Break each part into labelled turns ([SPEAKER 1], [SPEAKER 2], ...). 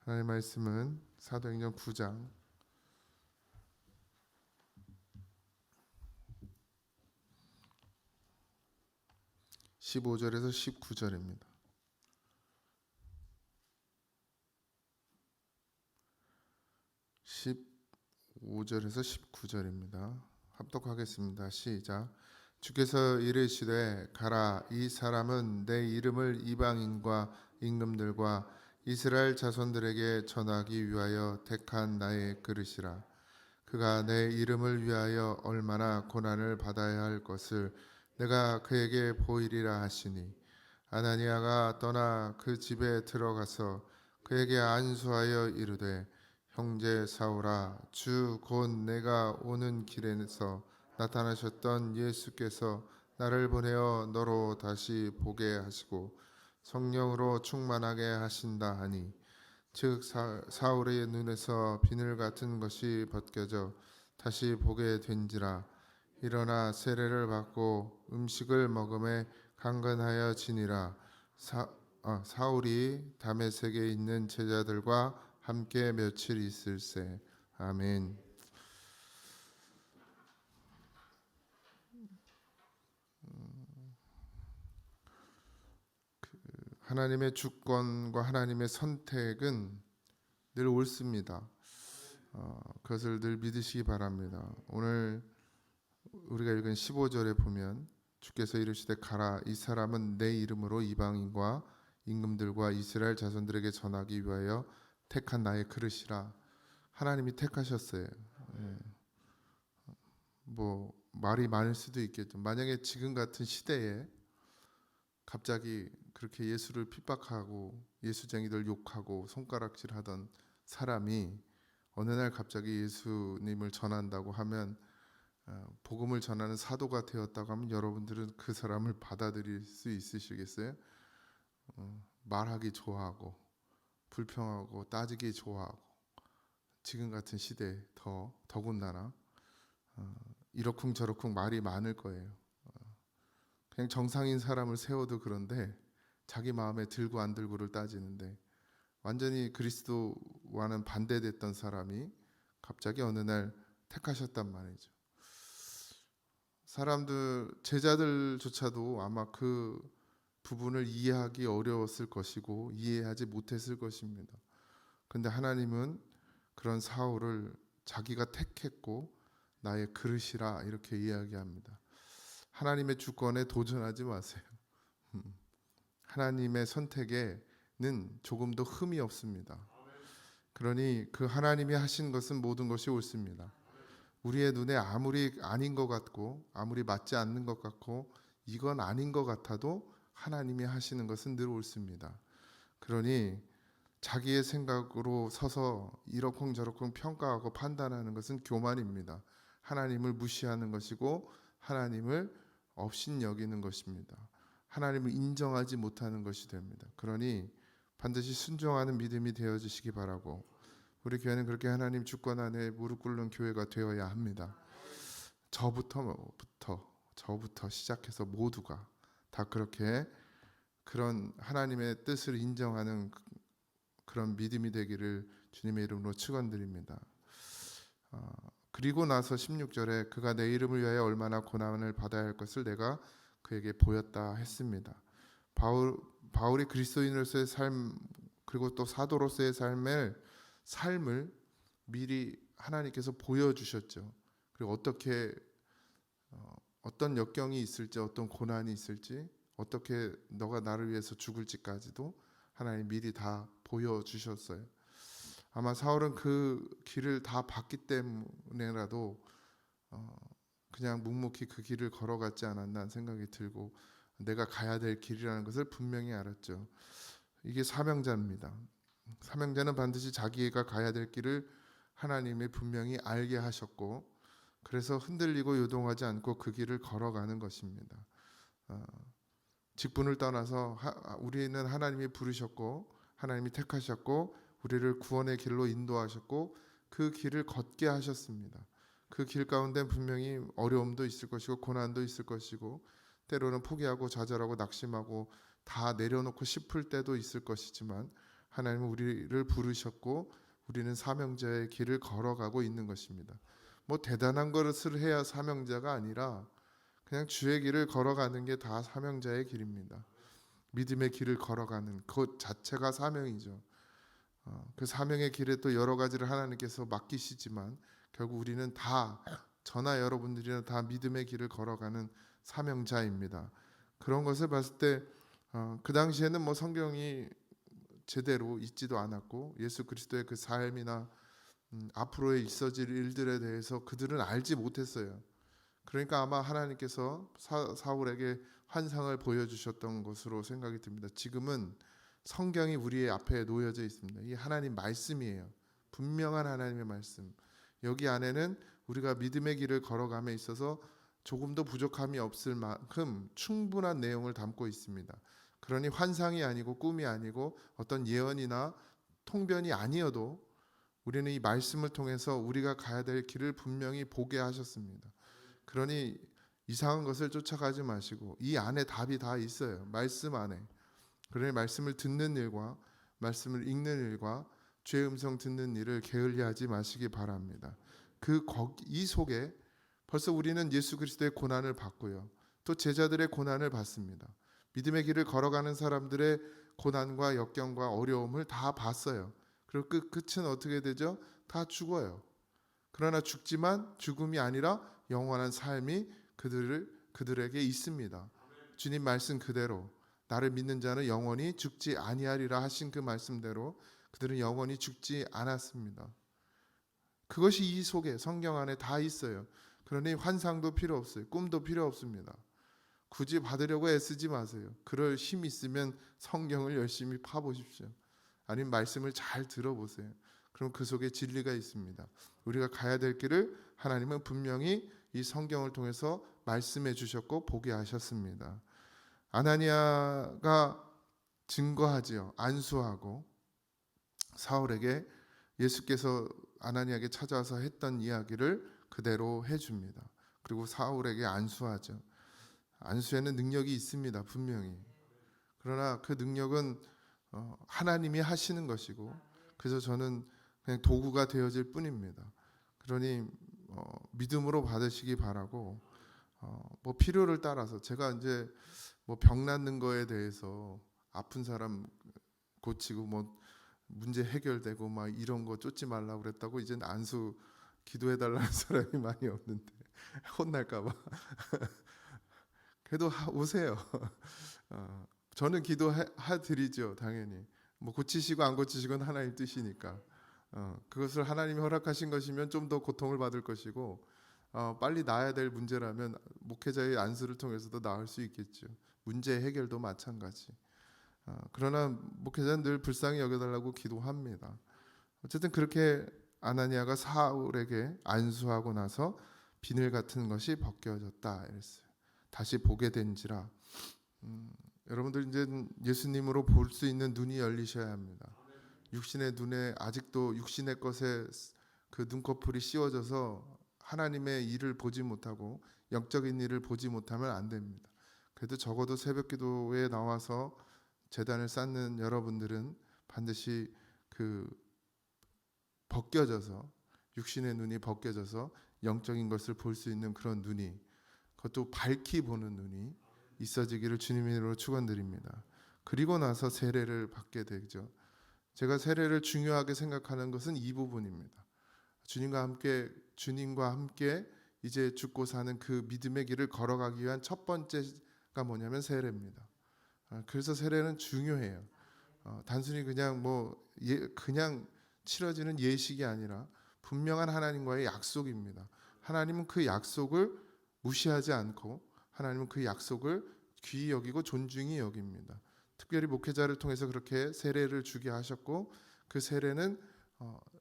[SPEAKER 1] 하나님의 말씀은 사도행전 9장 15절에서 19절입니다. 15절에서 19절입니다. 합독하겠습니다. 시작. 주께서 이르시되 가라, 이 사람은 내 이름을 이방인과 임금들과 이스라엘 자손들에게 전하기 위하여 택한 나의 그릇이라. 그가 내 이름을 위하여 얼마나 고난을 받아야 할 것을 내가 그에게 보이리라 하시니, 아나니아가 떠나 그 집에 들어가서 그에게 안수하여 이르되, 형제 사울아, 주 곧 내가 오는 길에서 나타나셨던 예수께서 나를 보내어 너로 다시 보게 하시고 성령으로 충만하게 하신다 하니, 즉 사울의 눈에서 비늘 같은 것이 벗겨져 다시 보게 된지라. 일어나 세례를 받고 음식을 먹음에 강건하여 지니라. 사울이 다메섹에 있는 제자들과 함께 며칠 있을세. 아멘. 하나님의 주권과 하나님의 선택은 늘 옳습니다. 그것을 늘 믿으시기 바랍니다. 오늘 우리가 읽은 15절에 보면 주께서 이르시되 가라, 이 사람은 내 이름으로 이방인과 임금들과 이스라엘 자손들에게 전하기 위하여 택한 나의 그릇이라. 하나님이 택하셨어요. 뭐 말이 많을 수도 있겠죠. 만약에 지금 같은 시대에 갑자기 그렇게 예수를 핍박하고 예수쟁이들 욕하고 손가락질하던 사람이 어느 날 갑자기 예수님을 전한다고 하면, 복음을 전하는 사도가 되었다고 하면 여러분들은 그 사람을 받아들일 수 있으시겠어요? 말하기 좋아하고 불평하고 따지기 좋아하고, 지금 같은 시대에 더군다나 이러쿵저러쿵 말이 많을 거예요. 그냥 정상인 사람을 세워도 그런데 자기 마음에 들고 안 들고를 따지는데, 완전히 그리스도와는 반대됐던 사람이 갑자기 어느 날 택하셨단 말이죠. 사람들, 제자들조차도 아마 그 부분을 이해하기 어려웠을 것이고 이해하지 못했을 것입니다. 근데 하나님은 그런 사울을 자기가 택했고 나의 그릇이라 이렇게 이야기합니다. 하나님의 주권에 도전하지 마세요. 하나님의 선택에는 조금도 흠이 없습니다. 그러니 그 하나님이 하신 것은 모든 것이 옳습니다. 우리의 눈에 아무리 아닌 것 같고 아무리 맞지 않는 것 같고 이건 아닌 것 같아도 하나님이 하시는 것은 늘 옳습니다. 그러니 자기의 생각으로 서서 이러쿵저러쿵 평가하고 판단하는 것은 교만입니다. 하나님을 무시하는 것이고 하나님을 업신여기는 것입니다. 하나님을 인정하지 못하는 것이 됩니다. 그러니 반드시 순종하는 믿음이 되어지시기 바라고, 우리 교회는 그렇게 하나님 주권 안에 무릎 꿇는 교회가 되어야 합니다. 저부터 시작해서 모두가 다 그렇게 그런 하나님의 뜻을 인정하는 그런 믿음이 되기를 주님의 이름으로 축원드립니다. 그리고 나서 16절에 그가 내 이름을 위하여 얼마나 고난을 받아야 할 것을 내가 그에게 보였다 했습니다. 바울이 그리스도인으로서의 삶, 그리고 또 사도로서의 삶을 미리 하나님께서 보여주셨죠. 그리고 어떤 역경이 있을지, 어떤 고난이 있을지, 어떻게 너가 나를 위해서 죽을지까지도 하나님 미리 다 보여주셨어요. 아마 사울은 그 길을 다 봤기 때문에라도 그냥 묵묵히 그 길을 걸어갔지 않았나 생각이 들고, 내가 가야 될 길이라는 것을 분명히 알았죠. 이게 사명자입니다. 사명자는 반드시 자기가 가야 될 길을 하나님이 분명히 알게 하셨고, 그래서 흔들리고 요동하지 않고 그 길을 걸어가는 것입니다. 직분을 떠나서 우리는 하나님이 부르셨고 하나님이 택하셨고 우리를 구원의 길로 인도하셨고 그 길을 걷게 하셨습니다. 그 길 가운데 분명히 어려움도 있을 것이고 고난도 있을 것이고 때로는 포기하고 좌절하고 낙심하고 다 내려놓고 싶을 때도 있을 것이지만, 하나님은 우리를 부르셨고 우리는 사명자의 길을 걸어가고 있는 것입니다. 뭐 대단한 것을 해야 사명자가 아니라 그냥 주의 길을 걸어가는 게 다 사명자의 길입니다. 믿음의 길을 걸어가는 것 자체가 사명이죠. 그 사명의 길에 또 여러 가지를 하나님께서 맡기시지만 결국 우리는 다, 저나 여러분들이나 다 믿음의 길을 걸어가는 사명자입니다. 그런 것을 봤을 때 그 당시에는 뭐 성경이 제대로 있지도 않았고 예수 그리스도의 그 삶이나 앞으로의 있어질 일들에 대해서 그들은 알지 못했어요. 그러니까 아마 하나님께서 사울에게 환상을 보여주셨던 것으로 생각이 듭니다. 지금은 성경이 우리의 앞에 놓여져 있습니다. 이 하나님 말씀이에요. 분명한 하나님의 말씀. 여기 안에는 우리가 믿음의 길을 걸어감에 있어서 조금도 부족함이 없을 만큼 충분한 내용을 담고 있습니다. 그러니 환상이 아니고 꿈이 아니고 어떤 예언이나 통변이 아니어도 우리는 이 말씀을 통해서 우리가 가야 될 길을 분명히 보게 하셨습니다. 그러니 이상한 것을 쫓아가지 마시고 이 안에 답이 다 있어요. 말씀 안에. 그러니 말씀을 듣는 일과 말씀을 읽는 일과 죄의 음성 듣는 일을 게을리하지 마시기 바랍니다. 이 속에 벌써 우리는 예수 그리스도의 고난을 받고요. 또 제자들의 고난을 받습니다. 믿음의 길을 걸어가는 사람들의 고난과 역경과 어려움을 다 봤어요. 그리고 그 끝은 어떻게 되죠? 다 죽어요. 그러나 죽지만 죽음이 아니라 영원한 삶이 그들에게 있습니다. 주님 말씀 그대로 나를 믿는 자는 영원히 죽지 아니하리라 하신 그 말씀대로 그들은 영원히 죽지 않았습니다. 그것이 이 속에 성경 안에 다 있어요. 그러니 환상도 필요 없어요. 꿈도 필요 없습니다. 굳이 받으려고 애쓰지 마세요. 그럴 힘 있으면 성경을 열심히 파보십시오. 아니면 말씀을 잘 들어보세요. 그럼 그 속에 진리가 있습니다. 우리가 가야 될 길을 하나님은 분명히 이 성경을 통해서 말씀해 주셨고 보게 하셨습니다. 아나니아가 증거하지요. 안수하고 사울에게 예수께서 아나니아에게 찾아와서 했던 이야기를 그대로 해줍니다. 그리고 사울에게 안수하죠. 안수에는 능력이 있습니다. 분명히. 그러나 그 능력은 하나님이 하시는 것이고 그래서 저는 그냥 도구가 되어질 뿐입니다. 그러니 믿음으로 받으시기 바라고 뭐 필요를 따라서 제가 이제 뭐 병 낫는 거에 대해서 아픈 사람 고치고 뭐 문제 해결되고 막 이런 거 쫓지 말라고 그랬다고 이제 안수 기도해 달라는 사람이 많이 없는데 혼날까 봐. 그래도 오세요. 저는 기도해 드리죠. 당연히. 뭐 고치시고 안 고치시고는 하나님 뜻이니까. 그것을 하나님이 허락하신 것이면 좀 더 고통을 받을 것이고 빨리 나아야 될 문제라면 목회자의 안수를 통해서도 나을 수 있겠죠. 문제 해결도 마찬가지. 그러나 목회자는 늘 불쌍히 여겨달라고 기도합니다. 어쨌든 그렇게 아나니아가 사울에게 안수하고 나서 비늘 같은 것이 벗겨졌다 이랬어요. 다시 보게 된지라. 여러분들 이제 예수님으로 볼 수 있는 눈이 열리셔야 합니다. 육신의 눈에 아직도 육신의 것에 그 눈꺼풀이 씌워져서 하나님의 일을 보지 못하고 영적인 일을 보지 못하면 안 됩니다. 그래도 적어도 새벽기도에 나와서 제단을 쌓는 여러분들은 반드시 그 벗겨져서 육신의 눈이 벗겨져서 영적인 것을 볼 수 있는 그런 눈이 그것도 밝히 보는 눈이 있어지기를 주님의 이름으로 축원드립니다. 그리고 나서 세례를 받게 되죠. 제가 세례를 중요하게 생각하는 것은 이 부분입니다. 주님과 함께 이제 죽고 사는 그 믿음의 길을 걸어가기 위한 첫 번째가 뭐냐면 세례입니다. 그래서 세례는 중요해요. 단순히 그냥 그냥 치러지는 예식이 아니라 분명한 하나님과의 약속입니다. 하나님은 그 약속을 무시하지 않고 하나님은 그 약속을 귀히 여기고 존중히 여깁니다. 특별히 목회자를 통해서 그렇게 세례를 주게 하셨고 그 세례는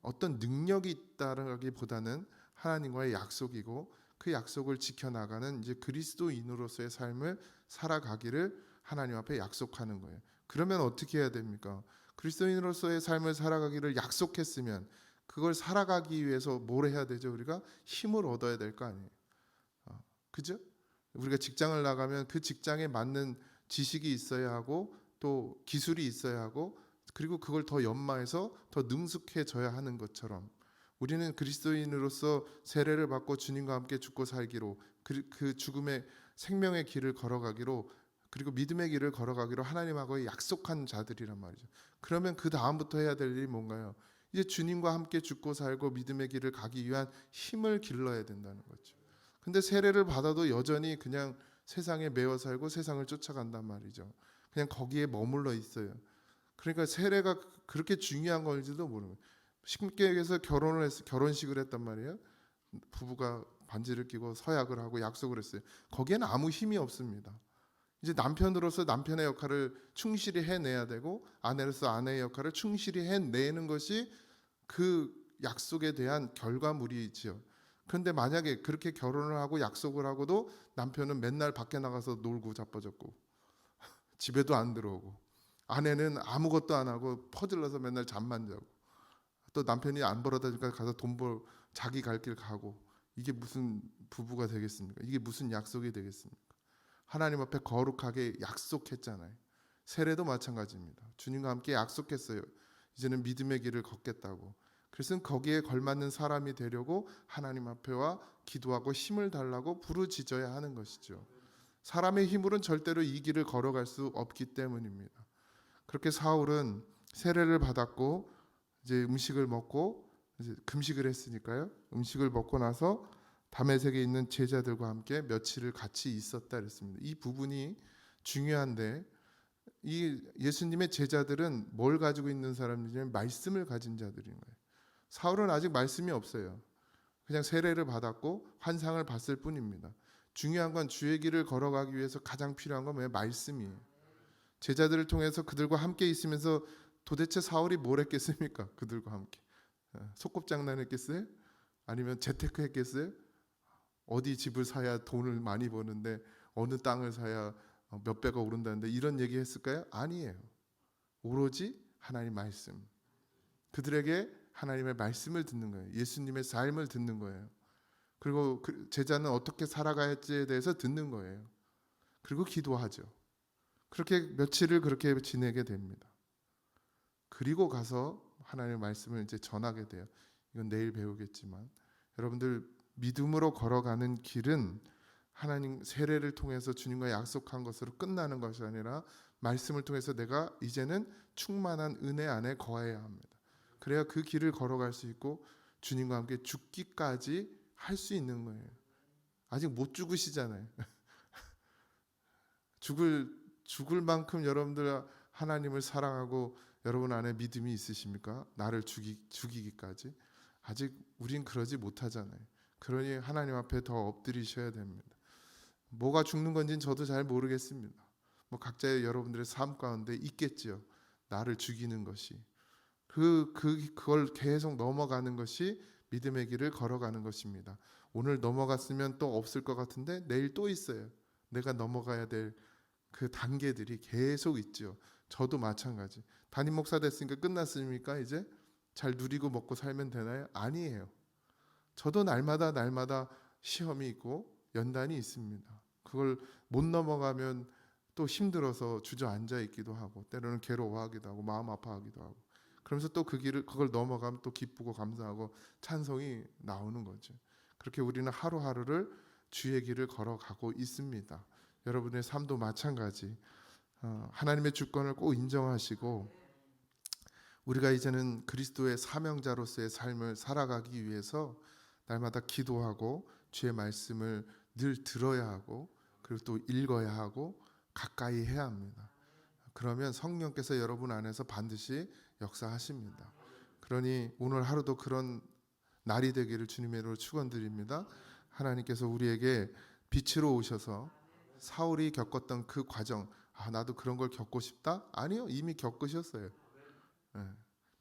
[SPEAKER 1] 어떤 능력이 있다라기보다는 하나님과의 약속이고 그 약속을 지켜나가는 이제 그리스도인으로서의 삶을 살아가기를 하나님 앞에 약속하는 거예요. 그러면 어떻게 해야 됩니까? 그리스도인으로서의 삶을 살아가기를 약속했으면 그걸 살아가기 위해서 뭘 해야 되죠? 우리가 힘을 얻어야 될 거 아니에요. 그죠? 우리가 직장을 나가면 그 직장에 맞는 지식이 있어야 하고 또 기술이 있어야 하고 그리고 그걸 더 연마해서 더 능숙해져야 하는 것처럼 우리는 그리스도인으로서 세례를 받고 주님과 함께 죽고 살기로 그 죽음의 생명의 길을 걸어가기로 그리고 믿음의 길을 걸어가기로 하나님하고 약속한 자들이란 말이죠. 그러면 그 다음부터 해야 될 일이 뭔가요? 이제 주님과 함께 죽고 살고 믿음의 길을 가기 위한 힘을 길러야 된다는 거죠. 근데 세례를 받아도 여전히 그냥 세상에 매여 살고 세상을 쫓아간단 말이죠. 그냥 거기에 머물러 있어요. 그러니까 세례가 그렇게 중요한 건지도 모르는 거예요. 쉽게 결혼식을 했단 말이에요. 부부가 반지를 끼고 서약을 하고 약속을 했어요. 거기에는 아무 힘이 없습니다. 이제 남편으로서 남편의 역할을 충실히 해내야 되고 아내로서 아내의 역할을 충실히 해내는 것이 그 약속에 대한 결과물이지요. 그런데 만약에 그렇게 결혼을 하고 약속을 하고도 남편은 맨날 밖에 나가서 놀고 자빠졌고 집에도 안 들어오고 아내는 아무것도 안 하고 퍼질러서 맨날 잠만 자고 또 남편이 안 벌어다니까 가서 돈 벌 자기 갈 길 가고 이게 무슨 부부가 되겠습니까? 이게 무슨 약속이 되겠습니까? 하나님 앞에 거룩하게 약속했잖아요. 세례도 마찬가지입니다. 주님과 함께 약속했어요. 이제는 믿음의 길을 걷겠다고. 그래서 거기에 걸맞는 사람이 되려고 하나님 앞에와 기도하고 힘을 달라고 부르짖어야 하는 것이죠. 사람의 힘으로는 절대로 이 길을 걸어갈 수 없기 때문입니다. 그렇게 사울은 세례를 받았고 이제 음식을 먹고 이제 금식을 했으니까요. 음식을 먹고 나서 다메섹에 있는 제자들과 함께 며칠을 같이 있었다 그랬습니다. 이 부분이 중요한데 이 예수님의 제자들은 뭘 가지고 있는 사람이냐면 말씀을 가진 자들인 거예요. 사울은 아직 말씀이 없어요. 그냥 세례를 받았고 환상을 봤을 뿐입니다. 중요한 건 주의 길을 걸어가기 위해서 가장 필요한 건 뭐예요? 말씀이에요. 제자들을 통해서 그들과 함께 있으면서 도대체 사울이 뭘 했겠습니까? 그들과 함께 소꿉장난 했겠어요? 아니면 재테크 했겠어요? 어디 집을 사야 돈을 많이 버는데 어느 땅을 사야 몇 배가 오른다는데 이런 얘기 했을까요? 아니에요. 오로지 하나님 말씀. 그들에게 하나님의 말씀을 듣는 거예요. 예수님의 삶을 듣는 거예요. 그리고 그 제자는 어떻게 살아가야 할지에 대해서 듣는 거예요. 그리고 기도하죠. 그렇게 며칠을 그렇게 지내게 됩니다. 그리고 가서 하나님의 말씀을 이제 전하게 돼요. 이건 내일 배우겠지만 여러분들 믿음으로 걸어가는 길은 하나님 세례를 통해서 주님과 약속한 것으로 끝나는 것이 아니라 말씀을 통해서 내가 이제는 충만한 은혜 안에 거해야 합니다. 그래야 그 길을 걸어갈 수 있고 주님과 함께 죽기까지 할 수 있는 거예요. 아직 못 죽으시잖아요. 죽을 만큼 여러분들 하나님을 사랑하고 여러분 안에 믿음이 있으십니까? 나를 죽이기까지? 아직 우린 그러지 못하잖아요. 그러니 하나님 앞에 더 엎드리셔야 됩니다. 뭐가 죽는 건지는 저도 잘 모르겠습니다. 뭐 각자의 여러분들의 삶 가운데 있겠지요. 나를 죽이는 것이. 그걸 계속 넘어가는 것이 믿음의 길을 걸어가는 것입니다. 오늘 넘어갔으면 또 없을 것 같은데 내일 또 있어요. 내가 넘어가야 될 그 단계들이 계속 있죠. 저도 마찬가지. 담임 목사 됐으니까 끝났습니까? 이제 잘 누리고 먹고 살면 되나요? 아니에요. 저도 날마다 시험이 있고 연단이 있습니다. 그걸 못 넘어가면 또 힘들어서 주저앉아 있기도 하고 때로는 괴로워하기도 하고 마음 아파하기도 하고 그러면서 또 그걸 넘어가면 또 기쁘고 감사하고 찬송이 나오는 거죠. 그렇게 우리는 하루하루를 주의 길을 걸어가고 있습니다. 여러분의 삶도 마찬가지. 하나님의 주권을 꼭 인정하시고 우리가 이제는 그리스도의 사명자로서의 삶을 살아가기 위해서 날마다 기도하고 주의 말씀을 늘 들어야 하고 그리고 또 읽어야 하고 가까이 해야 합니다. 그러면 성령께서 여러분 안에서 반드시 역사하십니다. 그러니 오늘 하루도 그런 날이 되기를 주님의 이름으로 축원드립니다. 하나님께서 우리에게 빛으로 오셔서 사울이 겪었던 그 과정, 나도 그런 걸 겪고 싶다? 아니요, 이미 겪으셨어요.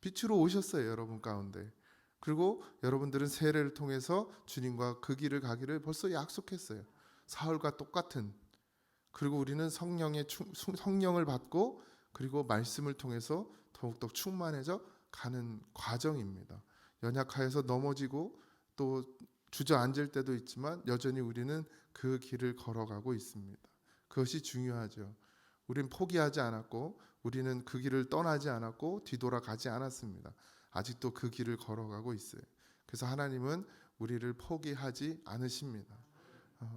[SPEAKER 1] 빛으로 오셨어요, 여러분 가운데. 그리고 여러분들은 세례를 통해서 주님과 그 길을 가기를 벌써 약속했어요. 사울과 똑같은. 그리고 우리는 성령을 받고 그리고 말씀을 통해서 더욱더 충만해져 가는 과정입니다. 연약하여서 넘어지고 또 주저앉을 때도 있지만 여전히 우리는 그 길을 걸어가고 있습니다. 그것이 중요하죠. 우리는 포기하지 않았고 우리는 그 길을 떠나지 않았고 뒤돌아가지 않았습니다. 아직도 그 길을 걸어가고 있어요. 그래서 하나님은 우리를 포기하지 않으십니다.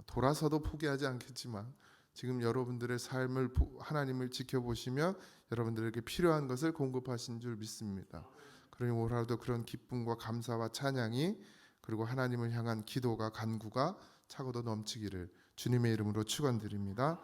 [SPEAKER 1] 돌아서도 포기하지 않겠지만 지금 여러분들의 삶을 하나님을 지켜보시며 여러분들에게 필요한 것을 공급하신 줄 믿습니다. 그러니 오늘도 그런 기쁨과 감사와 찬양이 그리고 하나님을 향한 기도가 간구가 차고도 넘치기를 주님의 이름으로 축원드립니다.